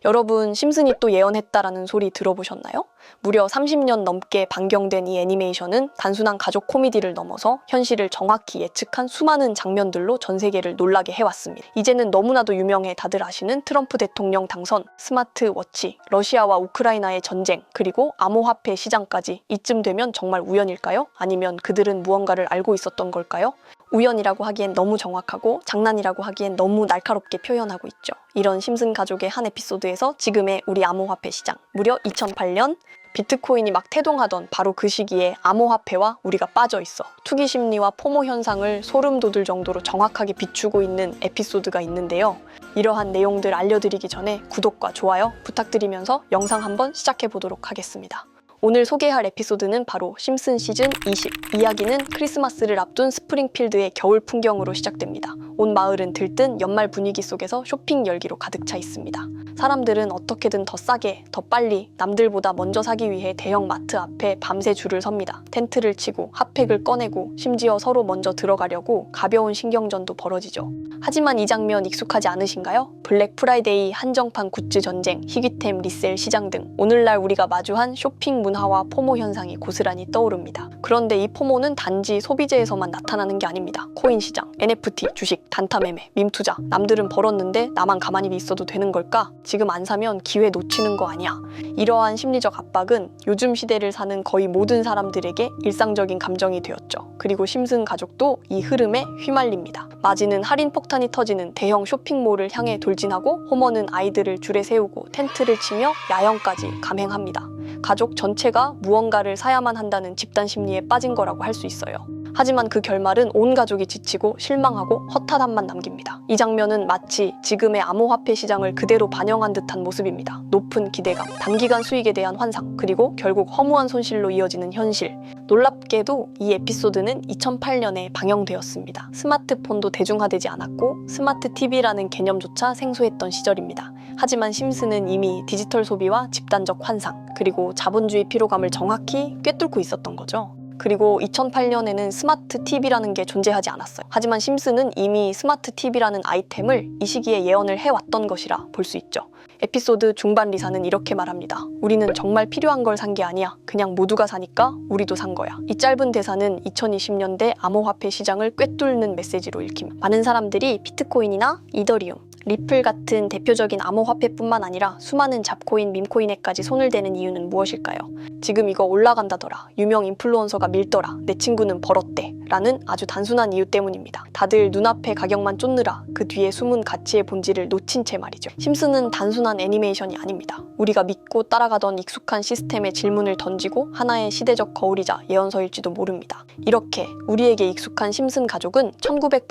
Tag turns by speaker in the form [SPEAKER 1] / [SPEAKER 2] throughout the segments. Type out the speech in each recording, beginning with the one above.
[SPEAKER 1] 여러분, 심슨이 또 예언했다라는 소리 들어보셨나요? 무려 30년 넘게 방영된 이 애니메이션은 단순한 가족 코미디를 넘어서 현실을 정확히 예측한 수많은 장면들로 전 세계를 놀라게 해왔습니다. 이제는 너무나도 유명해 다들 아시는 트럼프 대통령 당선, 스마트워치, 러시아와 우크라이나의 전쟁, 그리고 암호화폐 시장까지 이쯤 되면 정말 우연일까요? 아니면 그들은 무언가를 알고 있었던 걸까요? 우연이라고 하기엔 너무 정확하고 장난이라고 하기엔 너무 날카롭게 표현하고 있죠. 이런 심슨 가족의 한 에피소드에서 지금의 우리 암호화폐 시장, 무려 2008년 비트코인이 막 태동하던 바로 그 시기에 암호화폐와 우리가 빠져있어 투기 심리와 포모 현상을 소름 돋을 정도로 정확하게 비추고 있는 에피소드가 있는데요. 이러한 내용들 알려드리기 전에 구독과 좋아요 부탁드리면서 영상 한번 시작해 보도록 하겠습니다. 오늘 소개할 에피소드는 바로 심슨 시즌 20. 이야기는 크리스마스를 앞둔 스프링필드의 겨울 풍경으로 시작됩니다. 온 마을은 들뜬 연말 분위기 속에서 쇼핑 열기로 가득 차 있습니다. 사람들은 어떻게든 더 싸게, 더 빨리, 남들보다 먼저 사기 위해 대형 마트 앞에 밤새 줄을 섭니다. 텐트를 치고 핫팩을 꺼내고 심지어 서로 먼저 들어가려고 가벼운 신경전도 벌어지죠. 하지만 이 장면 익숙하지 않으신가요? 블랙 프라이데이, 한정판 굿즈 전쟁, 희귀템 리셀 시장 등 오늘날 우리가 마주한 쇼핑 문화와 포모 현상이 고스란히 떠오릅니다. 그런데 이 포모는 단지 소비재에서만 나타나는 게 아닙니다. 코인 시장, NFT, 주식, 단타 매매, 밈 투자. 남들은 벌었는데 나만 가만히 있어도 되는 걸까? 지금 안 사면 기회 놓치는 거 아니야? 이러한 심리적 압박은 요즘 시대를 사는 거의 모든 사람들에게 일상적인 감정이 되었죠. 그리고 심슨 가족도 이 흐름에 휘말립니다. 마지는 할인 폭탄이 터지는 대형 쇼핑몰을 향해 돌진하고 호머는 아이들을 줄에 세우고 텐트를 치며 야영까지 감행합니다. 가족 전체가 무언가를 사야만 한다는 집단 심리에 빠진 거라고 할 수 있어요. 하지만 그 결말은 온 가족이 지치고 실망하고 허탈함만 남깁니다. 이 장면은 마치 지금의 암호화폐 시장을 그대로 반영한 듯한 모습입니다. 높은 기대감, 단기간 수익에 대한 환상, 그리고 결국 허무한 손실로 이어지는 현실. 놀랍게도 이 에피소드는 2008년에 방영되었습니다. 스마트폰도 대중화되지 않았고 스마트 TV라는 개념조차 생소했던 시절입니다. 하지만 심슨은 이미 디지털 소비와 집단적 환상, 그리고 자본주의 피로감을 정확히 꿰뚫고 있었던 거죠. 그리고 2008년에는 스마트 TV라는 게 존재하지 않았어요. 하지만 심슨은 이미 스마트 TV라는 아이템을 이 시기에 예언을 해왔던 것이라 볼 수 있죠. 에피소드 중반 리사는 이렇게 말합니다. 우리는 정말 필요한 걸 산 게 아니야. 그냥 모두가 사니까 우리도 산 거야. 이 짧은 대사는 2020년대 암호화폐 시장을 꿰뚫는 메시지로 읽힙니다. 많은 사람들이 비트코인이나 이더리움, 리플 같은 대표적인 암호화폐뿐만 아니라 수많은 잡코인, 밈코인에까지 손을 대는 이유는 무엇일까요? 지금 이거 올라간다더라, 유명 인플루언서가 밀더라, 내 친구는 벌었대 라는 아주 단순한 이유 때문입니다. 다들 눈앞의 가격만 쫓느라 그 뒤에 숨은 가치의 본질을 놓친 채 말이죠. 심슨은 단순한 애니메이션이 아닙니다. 우리가 믿고 따라가던 익숙한 시스템에 질문을 던지고 하나의 시대적 거울이자 예언서일지도 모릅니다. 이렇게 우리에게 익숙한 심슨 가족은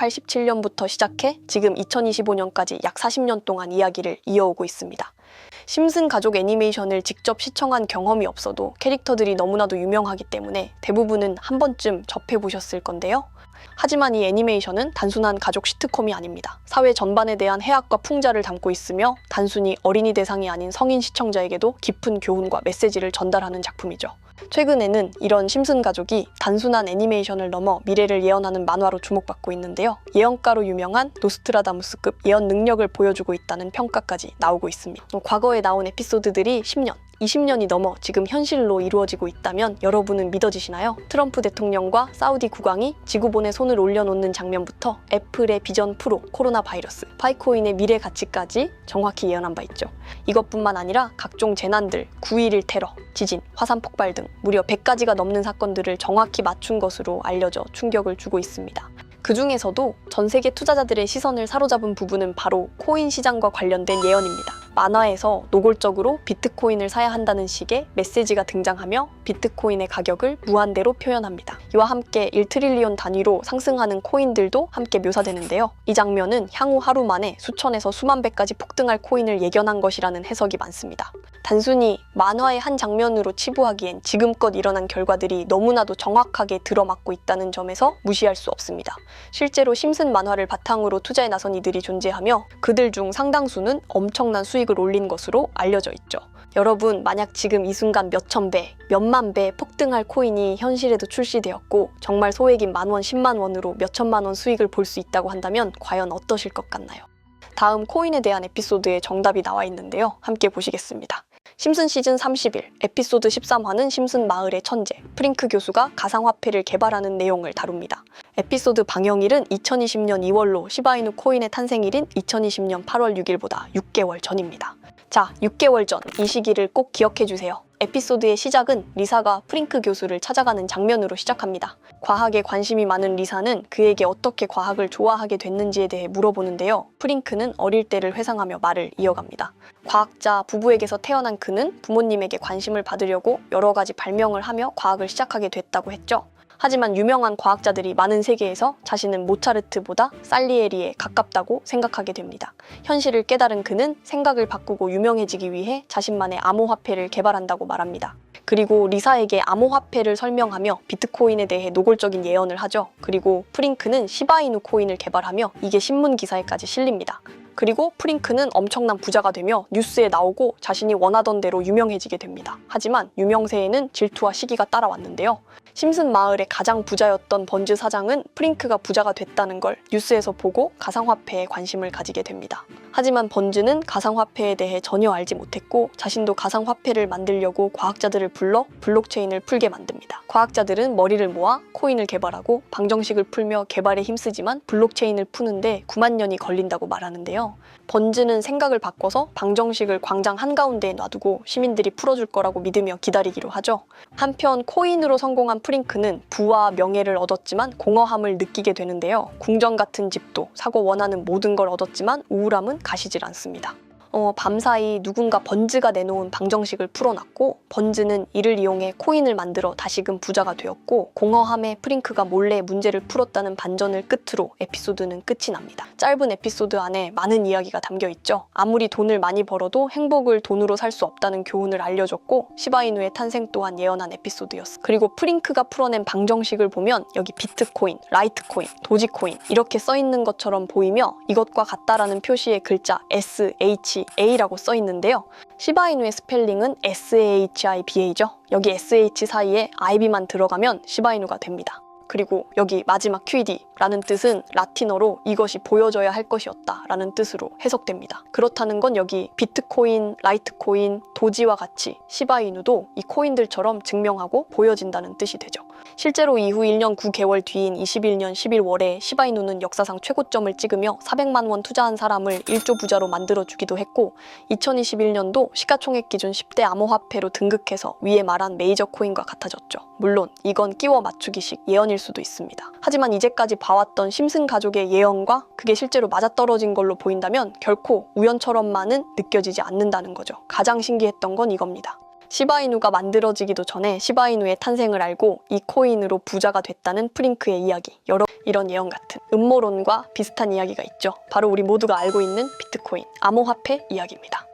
[SPEAKER 1] 1987년부터 시작해 지금 2025년까지 약 40년 동안 이야기를 이어오고 있습니다. 심슨 가족 애니메이션을 직접 시청한 경험이 없어도 캐릭터들이 너무나도 유명하기 때문에 대부분은 한 번쯤 접해보셨을 건데요. 하지만 이 애니메이션은 단순한 가족 시트콤이 아닙니다. 사회 전반에 대한 해악과 풍자를 담고 있으며 단순히 어린이 대상이 아닌 성인 시청자에게도 깊은 교훈과 메시지를 전달하는 작품이죠. 최근에는 이런 심슨 가족이 단순한 애니메이션을 넘어 미래를 예언하는 만화로 주목받고 있는데요. 예언가로 유명한 노스트라다무스급 예언 능력을 보여주고 있다는 평가까지 나오고 있습니다. 과거에 나온 에피소드들이 10년, 20년이 넘어 지금 현실로 이루어지고 있다면 여러분은 믿어지시나요? 트럼프 대통령과 사우디 국왕이 지구본에 손을 올려놓는 장면부터 애플의 비전 프로, 코로나 바이러스, 파이코인의 미래 가치까지 정확히 예언한 바 있죠. 이것뿐만 아니라 각종 재난들, 9.11 테러, 지진, 화산 폭발 등 무려 100가지가 넘는 사건들을 정확히 맞춘 것으로 알려져 충격을 주고 있습니다. 그 중에서도 전 세계 투자자들의 시선을 사로잡은 부분은 바로 코인 시장과 관련된 예언입니다. 만화에서 노골적으로 비트코인을 사야 한다는 식의 메시지가 등장하며 비트코인의 가격을 무한대로 표현합니다. 이와 함께 1트릴리온 단위로 상승하는 코인들도 함께 묘사되는데요. 이 장면은 향후 하루 만에 수천에서 수만 배까지 폭등할 코인을 예견한 것이라는 해석이 많습니다. 단순히 만화의 한 장면으로 치부하기엔 지금껏 일어난 결과들이 너무나도 정확하게 들어맞고 있다는 점에서 무시할 수 없습니다. 실제로 심슨 만화를 바탕으로 투자에 나선 이들이 존재하며 그들 중 상당수는 엄청난 수익을 올린 것으로 알려져 있죠. 여러분, 만약 지금 이 순간 몇천 배, 몇만 배 폭등할 코인이 현실에도 출시되었고 정말 소액인 10,000원, 10만 원으로 몇천만 원 수익을 볼 수 있다고 한다면 과연 어떠실 것 같나요? 다음 코인에 대한 에피소드에 정답이 나와 있는데요. 함께 보시겠습니다. 심슨 시즌 31, 에피소드 13화는 심슨 마을의 천재, 프링크 교수가 가상화폐를 개발하는 내용을 다룹니다. 에피소드 방영일은 2020년 2월로 시바이누 코인의 탄생일인 2020년 8월 6일보다 6개월 전입니다. 자, 6개월 전 이 시기를 꼭 기억해주세요. 에피소드의 시작은 리사가 프링크 교수를 찾아가는 장면으로 시작합니다. 과학에 관심이 많은 리사는 그에게 어떻게 과학을 좋아하게 됐는지에 대해 물어보는데요. 프링크는 어릴 때를 회상하며 말을 이어갑니다. 과학자 부부에게서 태어난 그는 부모님에게 관심을 받으려고 여러 가지 발명을 하며 과학을 시작하게 됐다고 했죠. 하지만 유명한 과학자들이 많은 세계에서 자신은 모차르트보다 살리에리에 가깝다고 생각하게 됩니다. 현실을 깨달은 그는 생각을 바꾸고 유명해지기 위해 자신만의 암호화폐를 개발한다고 말합니다. 그리고 리사에게 암호화폐를 설명하며 비트코인에 대해 노골적인 예언을 하죠. 그리고 프링크는 시바이누 코인을 개발하며 이게 신문 기사에까지 실립니다. 그리고 프링크는 엄청난 부자가 되며 뉴스에 나오고 자신이 원하던 대로 유명해지게 됩니다. 하지만 유명세에는 질투와 시기가 따라왔는데요. 심슨 마을의 가장 부자였던 번즈 사장은 프링크가 부자가 됐다는 걸 뉴스에서 보고 가상화폐에 관심을 가지게 됩니다. 하지만 번즈는 가상화폐에 대해 전혀 알지 못했고 자신도 가상화폐를 만들려고 과학자들을 불러 블록체인을 풀게 만듭니다. 과학자들은 머리를 모아 코인을 개발하고 방정식을 풀며 개발에 힘쓰지만 블록체인을 푸는데 9만 년이 걸린다고 말하는데요. 번즈는 생각을 바꿔서 방정식을 광장 한가운데에 놔두고 시민들이 풀어줄 거라고 믿으며 기다리기로 하죠. 한편 코인으로 성공한 프링크는 부와 명예를 얻었지만 공허함을 느끼게 되는데요. 궁전 같은 집도 사고 원하는 모든 걸 얻었지만 우울함은 가시질 않습니다. 밤사이 누군가 번즈가 내놓은 방정식을 풀어놨고 번즈는 이를 이용해 코인을 만들어 다시금 부자가 되었고 공허함에 프링크가 몰래 문제를 풀었다는 반전을 끝으로 에피소드는 끝이 납니다. 짧은 에피소드 안에 많은 이야기가 담겨있죠. 아무리 돈을 많이 벌어도 행복을 돈으로 살 수 없다는 교훈을 알려줬고 시바이누의 탄생 또한 예언한 에피소드였어. 그리고 프링크가 풀어낸 방정식을 보면 여기 비트코인, 라이트코인, 도지코인 이렇게 써있는 것처럼 보이며 이것과 같다라는 표시의 글자 SHA라고 써있는데요. 시바이누의 스펠링은 SHIBA죠. 여기 SH 사이에 IB만 들어가면 시바이누가 됩니다. 그리고 여기 마지막 QED라는 뜻은 라틴어로 이것이 보여져야 할 것이었다 라는 뜻으로 해석됩니다. 그렇다는 건 여기 비트코인, 라이트코인, 도지와 같이 시바이누도 이 코인들처럼 증명하고 보여진다는 뜻이 되죠. 실제로 이후 1년 9개월 뒤인 21년 11월에 시바이누는 역사상 최고점을 찍으며 400만 원 투자한 사람을 1조 부자로 만들어주기도 했고 2021년도 시가총액 기준 10대 암호화폐로 등극해서 위에 말한 메이저 코인과 같아졌죠. 물론 이건 끼워 맞추기식 예언일 수도 있습니다. 하지만 이제까지 봐왔던 심슨 가족의 예언과 그게 실제로 맞아떨어진 걸로 보인다면 결코 우연처럼만은 느껴지지 않는다는 거죠. 가장 신기했던 건 이겁니다. 시바이누가 만들어지기도 전에 시바이누의 탄생을 알고 이 코인으로 부자가 됐다는 프링크의 이야기, 여러 이런 예언 같은 음모론과 비슷한 이야기가 있죠. 바로 우리 모두가 알고 있는 비트코인, 암호화폐 이야기입니다.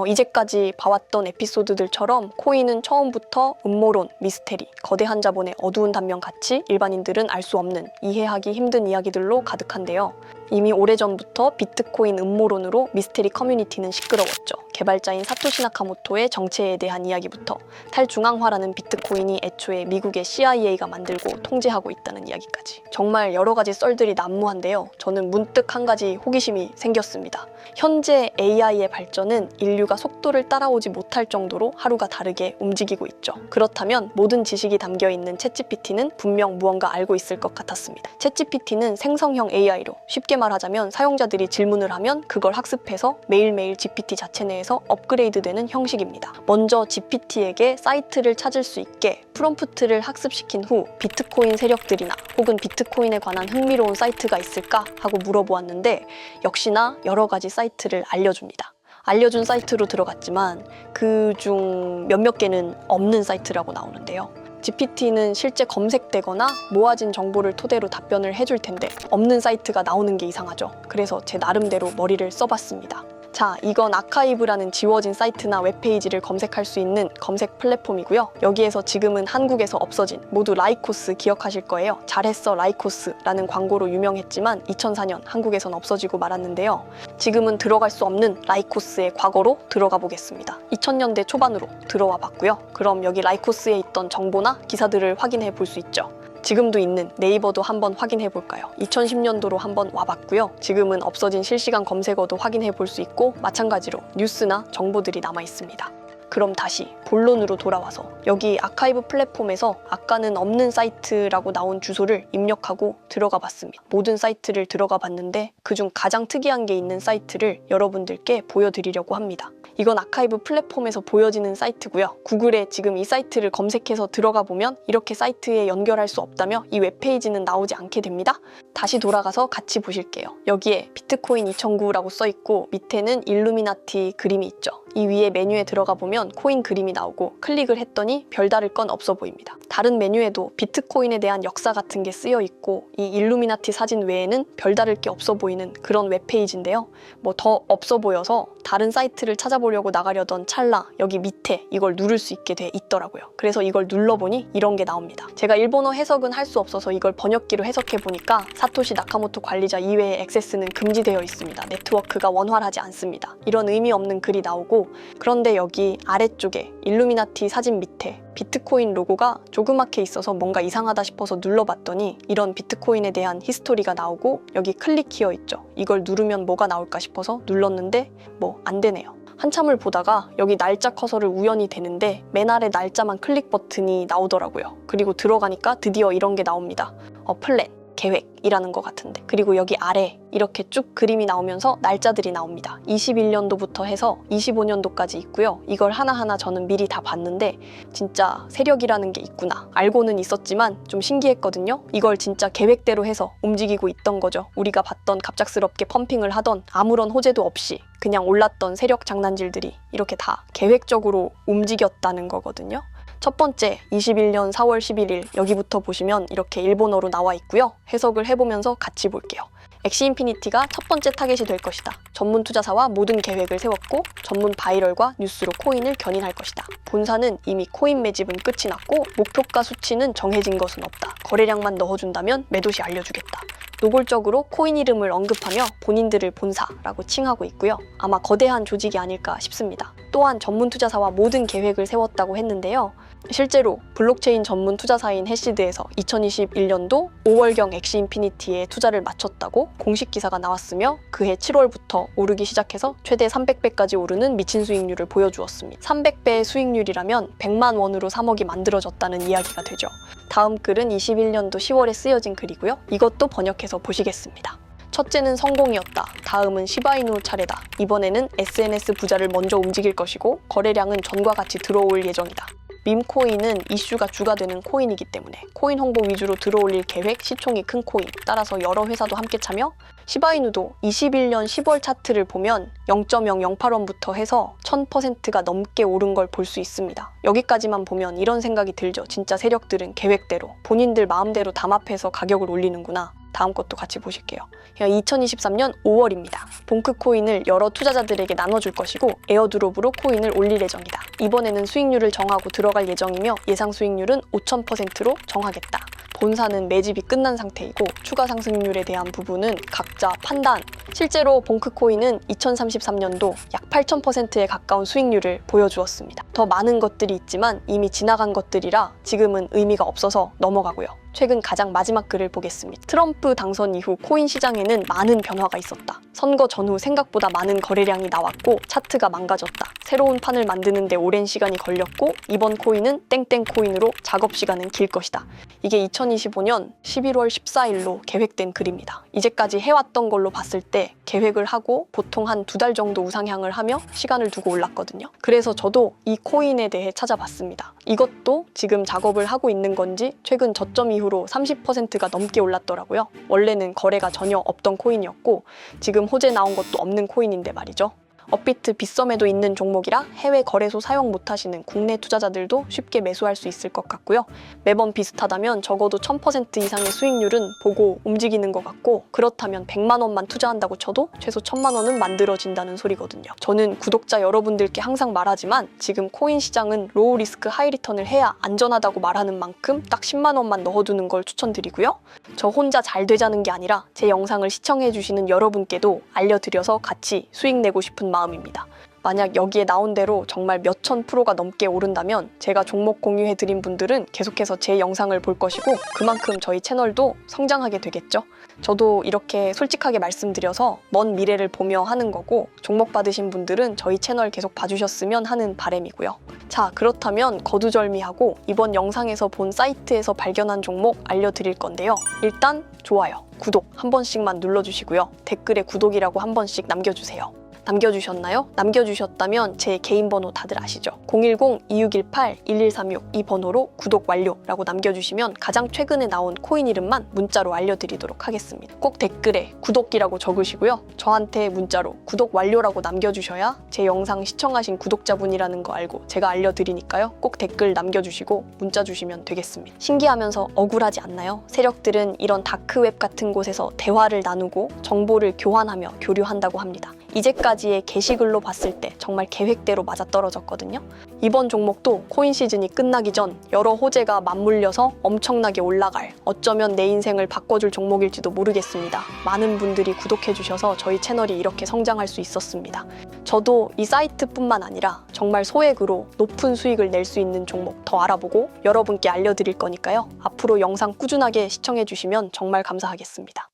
[SPEAKER 1] 이제까지 봐왔던 에피소드들처럼 코인은 처음부터 음모론, 미스테리, 거대한 자본의 어두운 단면 같이 일반인들은 알 수 없는, 이해하기 힘든 이야기들로 가득한데요. 이미 오래전부터 비트코인 음모론으로 미스테리 커뮤니티는 시끄러웠죠. 개발자인 사토시 나카모토의 정체에 대한 이야기부터 탈중앙화라는 비트코인이 애초에 미국의 CIA가 만들고 통제하고 있다는 이야기까지. 정말 여러 가지 썰들이 난무한데요. 저는 문득 한 가지 호기심이 생겼습니다. 현재 AI의 발전은 인류가 속도를 따라오지 못할 정도로 하루가 다르게 움직이고 있죠. 그렇다면 모든 지식이 담겨있는 챗GPT는 분명 무언가 알고 있을 것 같았습니다. 챗GPT는 생성형 AI로 쉽게 말하자면 사용자들이 질문을 하면 그걸 학습해서 매일매일 GPT 자체 내에서 업그레이드되는 형식입니다. 먼저 GPT에게 사이트를 찾을 수 있게 프롬프트를 학습시킨 후 비트코인 세력들이나 혹은 비트코인에 관한 흥미로운 사이트가 있을까 하고 물어보았는데 역시나 여러 가지 사이트를 알려줍니다. 알려준 사이트로 들어갔지만 그중 몇몇 개는 없는 사이트라고 나오는데요. GPT는 실제 검색되거나 모아진 정보를 토대로 답변을 해줄 텐데 없는 사이트가 나오는 게 이상하죠. 그래서 제 나름대로 머리를 써봤습니다. 자, 이건 아카이브라는 지워진 사이트나 웹페이지를 검색할 수 있는 검색 플랫폼이고요. 여기에서 지금은 한국에서 없어진 모두 라이코스 기억하실 거예요. 잘했어 라이코스라는 광고로 유명했지만 2004년 한국에선 없어지고 말았는데요. 지금은 들어갈 수 없는 라이코스의 과거로 들어가 보겠습니다. 2000년대 초반으로 들어와 봤고요. 그럼 여기 라이코스에 있던 정보나 기사들을 확인해 볼 수 있죠. 지금도 있는 네이버도 한번 확인해 볼까요? 2010년도로 한번 와봤고요. 지금은 없어진 실시간 검색어도 확인해 볼 수 있고 마찬가지로 뉴스나 정보들이 남아 있습니다. 그럼 다시 본론으로 돌아와서 여기 아카이브 플랫폼에서 아까는 없는 사이트라고 나온 주소를 입력하고 들어가 봤습니다. 모든 사이트를 들어가 봤는데 그중 가장 특이한 게 있는 사이트를 여러분들께 보여드리려고 합니다. 이건 아카이브 플랫폼에서 보여지는 사이트고요. 구글에 지금 이 사이트를 검색해서 들어가 보면 이렇게 사이트에 연결할 수 없다며 이 웹페이지는 나오지 않게 됩니다. 다시 돌아가서 같이 보실게요. 여기에 비트코인 2009라고 써있고 밑에는 일루미나티 그림이 있죠. 이 위에 메뉴에 들어가 보면 코인 그림이 나오고 클릭을 했더니 별다를 건 없어 보입니다. 다른 메뉴에도 비트코인에 대한 역사 같은 게 쓰여 있고 이 일루미나티 사진 외에는 별다를 게 없어 보이는 그런 웹페이지인데요. 뭐 더 없어 보여서 다른 사이트를 찾아보려고 나가려던 찰나 여기 밑에 이걸 누를 수 있게 돼 있더라고요. 그래서 이걸 눌러보니 이런 게 나옵니다. 제가 일본어 해석은 할 수 없어서 이걸 번역기로 해석해 보니까 사토시 나카모토 관리자 이외의 액세스는 금지되어 있습니다. 네트워크가 원활하지 않습니다. 이런 의미 없는 글이 나오고 그런데 여기 아래쪽에 일루미나티 사진 밑에 비트코인 로고가 조그맣게 있어서 뭔가 이상하다 싶어서 눌러봤더니 이런 비트코인에 대한 히스토리가 나오고 여기 클릭 키어 있죠. 이걸 누르면 뭐가 나올까 싶어서 눌렀는데 뭐 안 되네요. 한참을 보다가 여기 날짜 커서를 우연히 되는데 맨 아래 날짜만 클릭 버튼이 나오더라고요. 그리고 들어가니까 드디어 이런 게 나옵니다. 플랜, 계획이라는 것 같은데 그리고 여기 아래 이렇게 쭉 그림이 나오면서 날짜들이 나옵니다. 21년도부터 해서 25년도까지 있고요. 이걸 하나하나 저는 미리 다 봤는데 진짜 세력이라는 게 있구나. 알고는 있었지만 좀 신기했거든요. 이걸 진짜 계획대로 해서 움직이고 있던 거죠. 우리가 봤던 갑작스럽게 펌핑을 하던 아무런 호재도 없이 그냥 올랐던 세력 장난질들이 이렇게 다 계획적으로 움직였다는 거거든요. 첫 번째 21년 4월 11일 여기부터 보시면 이렇게 일본어로 나와 있고요. 해석을 해보면서 같이 볼게요. 엑시 인피니티가 첫 번째 타겟이 될 것이다. 전문 투자사와 모든 계획을 세웠고 전문 바이럴과 뉴스로 코인을 견인할 것이다. 본사는 이미 코인 매집은 끝이 났고 목표가 수치는 정해진 것은 없다. 거래량만 넣어준다면 매도시 알려주겠다. 노골적으로 코인 이름을 언급하며 본인들을 본사라고 칭하고 있고요. 아마 거대한 조직이 아닐까 싶습니다. 또한 전문 투자사와 모든 계획을 세웠다고 했는데요. 실제로 블록체인 전문 투자사인 해시드에서 2021년도 5월경 엑시 인피니티에 투자를 마쳤다고 공식 기사가 나왔으며 그해 7월부터 오르기 시작해서 최대 300배까지 오르는 미친 수익률을 보여주었습니다. 300배의 수익률이라면 100만 원으로 3억이 만들어졌다는 이야기가 되죠. 다음 글은 21년도 10월에 쓰여진 글이고요. 이것도 번역해서 보시겠습니다. 첫째는 성공이었다. 다음은 시바이누 차례다. 이번에는 SNS 부자를 먼저 움직일 것이고 거래량은 전과 같이 들어올 예정이다. 밈코인은 이슈가 주가 되는 코인이기 때문에 코인 홍보 위주로 들어올릴 계획, 시총이 큰 코인, 따라서 여러 회사도 함께 참여. 시바이누도 21년 10월 차트를 보면 0.008원부터 해서 1000%가 넘게 오른 걸 볼 수 있습니다. 여기까지만 보면 이런 생각이 들죠. 진짜 세력들은 계획대로, 본인들 마음대로 담합해서 가격을 올리는구나. 다음 것도 같이 보실게요. 2023년 5월입니다. 봉크 코인을 여러 투자자들에게 나눠줄 것이고 에어드롭으로 코인을 올릴 예정이다. 이번에는 수익률을 정하고 들어갈 예정이며 예상 수익률은 5000%로 정하겠다. 본사는 매집이 끝난 상태이고 추가 상승률에 대한 부분은 각자 판단. 실제로 봉크코인은 2033년도 약 8000%에 가까운 수익률을 보여주었습니다. 더 많은 것들이 있지만 이미 지나간 것들이라 지금은 의미가 없어서 넘어가고요. 최근 가장 마지막 글을 보겠습니다. 트럼프 당선 이후 코인 시장에는 많은 변화가 있었다. 선거 전후 생각보다 많은 거래량이 나왔고 차트가 망가졌다. 새로운 판을 만드는데 오랜 시간이 걸렸고 이번 코인은 땡땡 코인으로 작업 시간은 길 것이다. 이게 2025년 11월 14일로 계획된 글입니다. 이제까지 해왔던 걸로 봤을 때 계획을 하고 보통 한 2달 정도 우상향을 하며 시간을 두고 올랐거든요. 그래서 저도 이 코인에 대해 찾아봤습니다. 이것도 지금 작업을 하고 있는 건지 최근 저점 이후로 30%가 넘게 올랐더라고요. 원래는 거래가 전혀 없던 코인이었고 지금 호재 나온 것도 없는 코인인데 말이죠. 업비트 빗썸에도 있는 종목이라 해외 거래소 사용 못하시는 국내 투자자들도 쉽게 매수할 수 있을 것 같고요. 매번 비슷하다면 적어도 1000% 이상의 수익률은 보고 움직이는 것 같고 그렇다면 100만 원만 투자한다고 쳐도 최소 1000만 원은 만들어진다는 소리거든요. 저는 구독자 여러분들께 항상 말하지만 지금 코인 시장은 로우 리스크 하이 리턴을 해야 안전하다고 말하는 만큼 딱 10만 원만 넣어두는 걸 추천드리고요. 저 혼자 잘 되자는 게 아니라 제 영상을 시청해주시는 여러분께도 알려드려서 같이 수익 내고 싶은 마음입니다. 만약 여기에 나온 대로 정말 몇천 프로가 넘게 오른다면 제가 종목 공유해드린 분들은 계속해서 제 영상을 볼 것이고 그만큼 저희 채널도 성장하게 되겠죠. 저도 이렇게 솔직하게 말씀드려서 먼 미래를 보며 하는 거고 종목 받으신 분들은 저희 채널 계속 봐주셨으면 하는 바람이고요. 자, 그렇다면 거두절미하고 이번 영상에서 본 사이트에서 발견한 종목 알려드릴 건데요. 일단 좋아요, 구독 한 번씩만 눌러주시고요. 댓글에 구독이라고 한 번씩 남겨주세요. 남겨주셨나요? 남겨주셨다면 제 개인 번호 다들 아시죠? 010-2618-1136 이 번호로 구독 완료라고 남겨주시면 가장 최근에 나온 코인 이름만 문자로 알려드리도록 하겠습니다. 꼭 댓글에 구독이라고 적으시고요. 저한테 문자로 구독 완료라고 남겨주셔야 제 영상 시청하신 구독자분이라는 거 알고 제가 알려드리니까요. 꼭 댓글 남겨주시고 문자 주시면 되겠습니다. 신기하면서 억울하지 않나요? 세력들은 이런 다크웹 같은 곳에서 대화를 나누고 정보를 교환하며 교류한다고 합니다. 이제까지의 게시글로 봤을 때 정말 계획대로 맞아떨어졌거든요. 이번 종목도 코인 시즌이 끝나기 전 여러 호재가 맞물려서 엄청나게 올라갈, 어쩌면 내 인생을 바꿔줄 종목일지도 모르겠습니다. 많은 분들이 구독해주셔서 저희 채널이 이렇게 성장할 수 있었습니다. 저도 이 사이트뿐만 아니라 정말 소액으로 높은 수익을 낼 수 있는 종목 더 알아보고 여러분께 알려드릴 거니까요. 앞으로 영상 꾸준하게 시청해주시면 정말 감사하겠습니다.